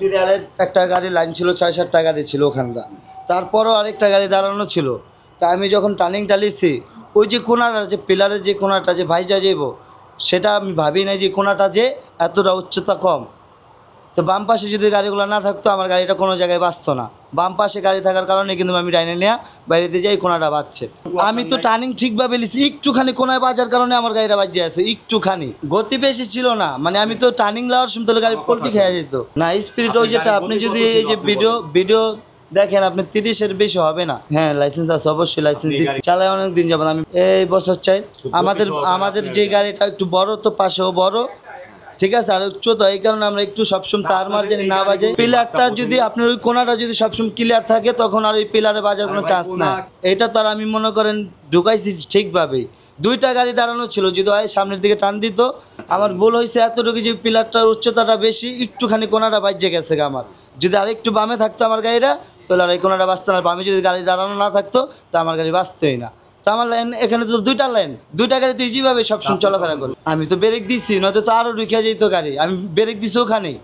সিরিয়ালের একটা গাড়ি লাইন ছিল, ৬-৭টা গাড়ি ছিল ওখানটা। তারপরও আরেকটা গাড়ি দাঁড়ানো ছিল। তা আমি যখন টার্নিং টালিয়েছি, ওই যে কোনাটা, যে পিলারের যে কোনাটা যে ভাইজা যাইব, সেটা আমি ভাবি নাই যে কোনাটা যে এতটা উচ্চতা কম। তো বাম পাশে যদি গাড়িগুলো না থাকতো, আমার গাড়িটা কোনো জায়গায় বাঁচতো না। বাম পাশে গাড়ি থাকার কারণে কিন্তু আমি ডাইনে নিয়ে বাইরেতে যাই, কোনাটা বাজছে। আমি তো টার্নিং ঠিকভাবে নিছি, একটুখানি কোনায় বাজার কারণে আমার গাড়িটা বাজিয়ে আছে, একটুখানি। গতি বেশি ছিল না, মানে আমি তো টার্নিং লাওয়ার সময় তো গাড়ি পোল্টি খেয়ে যেত না। স্পিড ওই যেটা আপনি যদি এই যে ভিডিও দেখেন, আপনি 30-এর বেশি হবে না। হ্যাঁ, লাইসেন্স আছে, অবশ্যই লাইসেন্স দিচ্ছি, চালাই অনেক দিন যাবেন। আমি এই বছর চাই। আমাদের যে গাড়িটা একটু বড়, তো পাশেও বড়, ঠিক আছে, আর উচ্চতা, এই কারণে আমরা একটু সবসময় তার মার্জিনে না বাজে। পিলারটা যদি আপনার ওই কোনাটা যদি সবসময় ক্লিয়ার থাকে, তখন আর ওই পিলারে বাজার কোনো চান্স নাই। এটা তো আর আমি মনে করেন ঢুকাইছি ঠিকভাবেই। দুইটা গাড়ি দাঁড়ানো ছিল, যদি হয় সামনের দিকে টান দিত। আমার ভুল হয়েছে এতটুকু যে পিলারটার উচ্চতাটা বেশি, একটুখানি কোনাটা বাজে গেছে আমার। যদি আর একটু বামে থাকতো আমার গাড়িটা, তাহলে আর এই কোনাটা বাঁচতো না। বামে যদি গাড়ি দাঁড়ানো না থাকতো, তো আমার গাড়ি বাঁচতোই না। তো আমার লাইন এখানে তো দুইটা লাইন, দুইটা গাড়িতে ইজিভাবে সবসময় চলাফেরা করি। আমি তো ব্রেক দিচ্ছি, নয়তো তো আরও ঢুকে যেত গাড়ি। আমি ব্রেক দিচ্ছি ওখানেই।